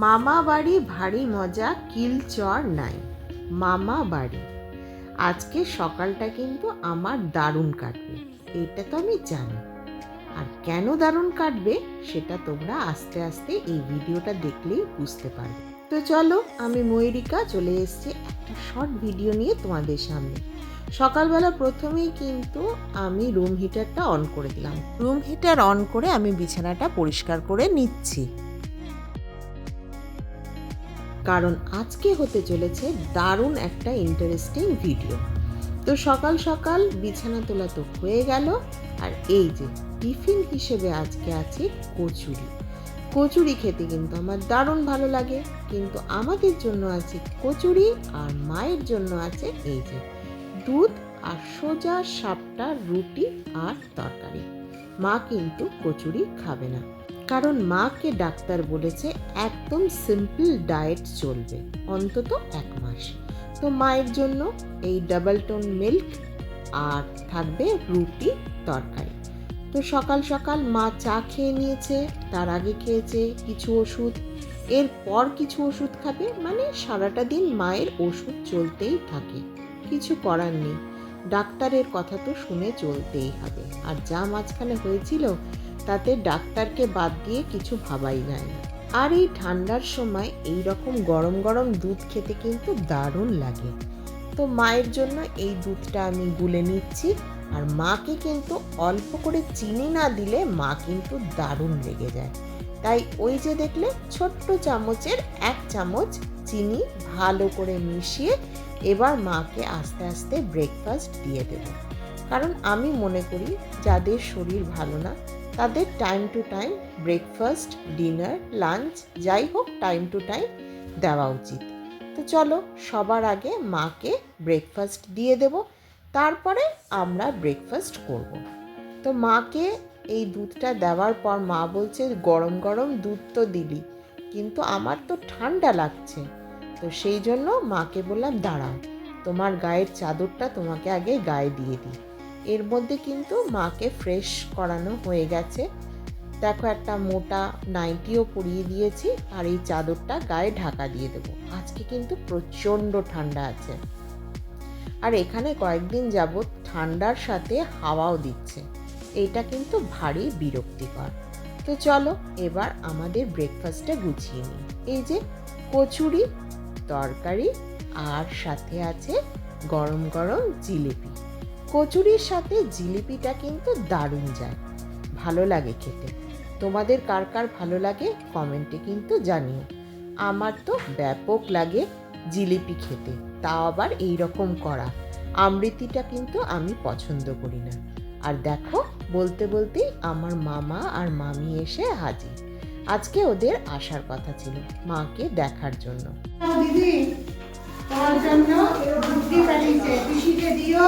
মামা বাড়ি ভারী মজা, কিলচর নাই। মামা বাড়ি আজকে সকালটা কিন্তু আমার দারুণ কাটবে, এটা তো আমি জানি। আর কেন দারুণ কাটবে সেটা তোমরা আস্তে আস্তে এই ভিডিওটা দেখলেই বুঝতে পারবে। তো চলো, আমি ময়ূরিকা চলে এসেছি একটা শর্ট ভিডিও নিয়ে তোমাদের সামনে। সকালবেলা প্রথমেই কিন্তু আমি রুম হিটারটা অন করে দিলাম। রুম হিটার অন করে আমি বিছানাটা পরিষ্কার করে নিচ্ছি, কারণ আজকে হতে চলেছে দারুণ একটা ইন্টারেস্টিং ভিডিও। তো সকাল সকাল বিছানা তোলা তো হয়ে গেল, আর এই যে টিফিন হিসেবে আজকে আছে কচুরি। কচুরি খেতে কিন্তু আমার দারুণ ভালো লাগে, কিন্তু আমাদের জন্য আছে কচুরি আর মায়ের জন্য আছে এই যে দুধ আর সোজা সাপটা রুটি আর তরকারি। মা কিন্তু কচুরি খাবে না, কারণ মাকে ডাক্তার বলেছে একদম সিম্পল ডায়েট চলবে অন্তত 1 মাস। তো মায়ের জন্য এই ডাবল টোন মিল্ক আর থাকবে রুটি তরকারি। তো সকাল সকাল মা চা খেয়ে নিয়েছে, তার আগে খেয়েছে কিছু ওষুধ, এরপর কিছু ওষুধ খাবে, মানে সারাটা দিন মায়ের ওষুধ চলতেই থাকে, কিছু করার নেই। ডাক্তারের কথা তো শুনে চলতেই হবে, আর যা মাঝখানে হয়েছিল তাতে ডাক্তারকে বাদ দিয়ে কিছু ভাবাই যায় না। আর এই ঠান্ডার সময় এই রকম গরম গরম দুধ খেতে কিন্তু দারুণ লাগে। তো মায়ের জন্য এই দুধটা আমি গুলে নিচ্ছি, আর মাকে কিন্তু অল্প করে চিনি না দিলে মা কিন্তু দারুণ লেগে যায়। তাই ওই যে দেখলে ছোট্ট চামচের 1 চামচ চিনি ভালো করে মিশিয়ে এবার মাকে আস্তে আস্তে ব্রেকফাস্ট দিয়ে দেব। কারণ আমি মনে করি যাদের শরীর ভালো না তাদের time to time breakfast, dinner, lunch যাই হোক টাইম টু টাইম দেওয়া উচিত। তো চলো, সবার আগে মাকে ব্রেকফাস্ট দিয়ে দেব, তারপরে আমরা ব্রেকফাস্ট করব। তো মাকে এই দুধটা দেওয়ার পর মা বলছে গরম গরম দুধ তো দিলি, কিন্তু আমার তো ঠান্ডা লাগছে। তো সেই জন্য মাকে বললাম দাঁড়াও, তোমার গায়ের চাদরটা তোমাকে আগে গায়ে দিয়ে দিই। এর মধ্যে কিন্তু মাকে ফ্রেশ করানো হয়ে গেছে, দেখো একটা মোটা নাইটিও পরিয়ে দিয়েছি, আর এই চাদরটা গায়ে ঢাকা দিয়ে দেবো। আজকে কিন্তু প্রচণ্ড ঠান্ডা আছে, আর এখানে কয়েকদিন যাবৎ ঠান্ডার সাথে হাওয়াও দিচ্ছে, এইটা কিন্তু ভারী বিরক্তিকর। তো চলো এবার আমাদের ব্রেকফাস্টটা গুছিয়ে নিই। এই যে কচুরি, তরকারি, আর সাথে আছে গরম গরম জিলিপি। কচুরির সাথে জিলিপিটা কিন্তু দারুণ যায়, ভালো লাগে খেতে। তোমাদের কার কার ভালো লাগে কমেন্টে কিন্তু জানিও। আমার তো ব্যাপক লাগে জিলিপি খেতে, তাও আবার এই রকম করা। আমৃতিটা কিন্তু আমি পছন্দ করি না। আর দেখো, বলতে বলতেই আমার মামা আর মামি এসে হাজির। আজকে ওদের আসার কথা ছিল মাকে দেখার জন্য। দিদি তোমার জন্য বুদ্ধি পাঠিয়েছে, পিসিকে দিও।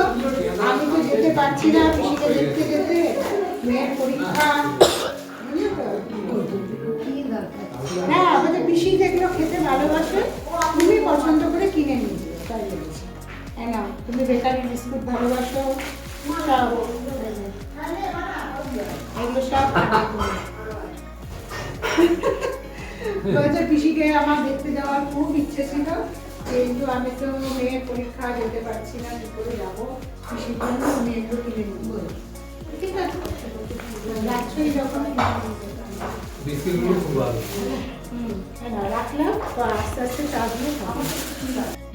আমি তো যেতে পারছি না, পিসিকে দেখতে যেতে, মেয়ের পরীক্ষা। হ্যাঁ, আমাদের পিসি যেগুলো খেতে ভালোবাসে তুমি পছন্দ করে কিনে নিয়েছো, তাই বলেছি। হ্যাঁ না, তুমি বেকারি বিস্কুট ভালোবাসো, সব এগুলো সব বলছে পিসিকে আমার দেখতে যাওয়ার খুব ইচ্ছে ছিল, কিন্তু আমি তো মেয়ের পরীক্ষা যেতে পারছি না, কি করে যাবো, পিসির জন্য আমি এগুলো কিনে নিব। ঠিক আছে, যাচ্ছই যখন রাখলাম, তো আস্তে আস্তে চাষগুলো খাবো।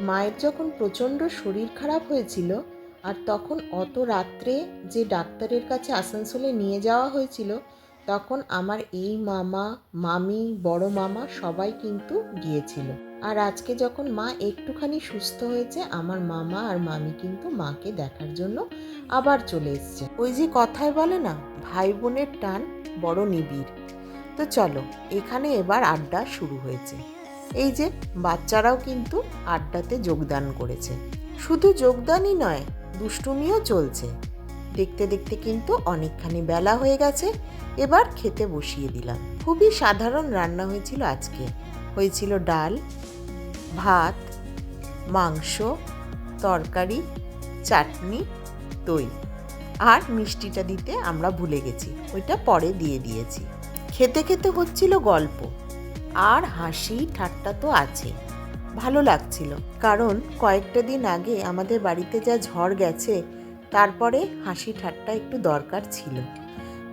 মায়ের যখন প্রচণ্ড শরীর খারাপ হয়েছিল, আর তখন অত রাত্রে যে ডাক্তারের কাছে আসানসোলে নিয়ে যাওয়া হয়েছিল, তখন আমার এই মামা, মামি, বড় মামা সবাই কিন্তু গিয়েছিল। আর আজকে যখন মা একটুখানি সুস্থ হয়েছে, আমার মামা আর মামি কিন্তু মাকে দেখার জন্য আবার চলে এসছে। ওই যে কথায় বলে না, ভাই বোনের টান বড় নিবিড়। তো চলো, এখানে এবার আড্ডা শুরু হয়েছে। এই যে বাচ্চারাও কিন্তু আড্ডাতে যোগদান করেছে। শুধু যোগদানই নয়, দুষ্টুমিও চলছে। দেখতে দেখতে কিন্তু অনেকখানি বেলা হয়ে গেছে, এবার খেতে বসিয়ে দিলাম। খুবই সাধারণ রান্না হয়েছিল আজকে। হয়েছিল ডাল, ভাত, মাংস, তরকারি, চাটনি, দই, আর মিষ্টিটা দিতে আমরা ভুলে গেছি, ওইটা পরে দিয়ে দিয়েছি। খেতে খেতে হচ্ছিল গল্প, আর হাসি ঠাট্টা তো আছে। ভালো লাগছিল, কারণ কয়েকটা দিন আগে আমাদের বাড়িতে যা ঝড় গেছে, তারপরে হাসি ঠাট্টা একটু দরকার ছিল।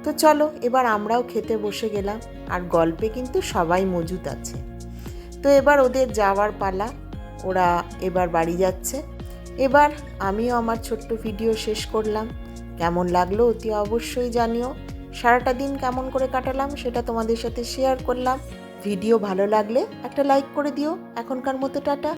তো চলো এবার আমরাও খেতে বসে গেলাম, আর গল্পে কিন্তু সবাই মজুত আছে। তো এবার ওদের যাওয়ার পালা, ওরা এবার বাড়ি যাচ্ছে। এবার আমিও আমার ছোট্ট ভিডিও শেষ করলাম। কেমন লাগলো অতি অবশ্যই জানিও। সারাটা দিন কেমন করে কাটালাম সেটা তোমাদের সাথে শেয়ার করলাম। ভিডিও ভালো লাগলে একটা লাইক করে দিও। এখনকার মতো টাটা।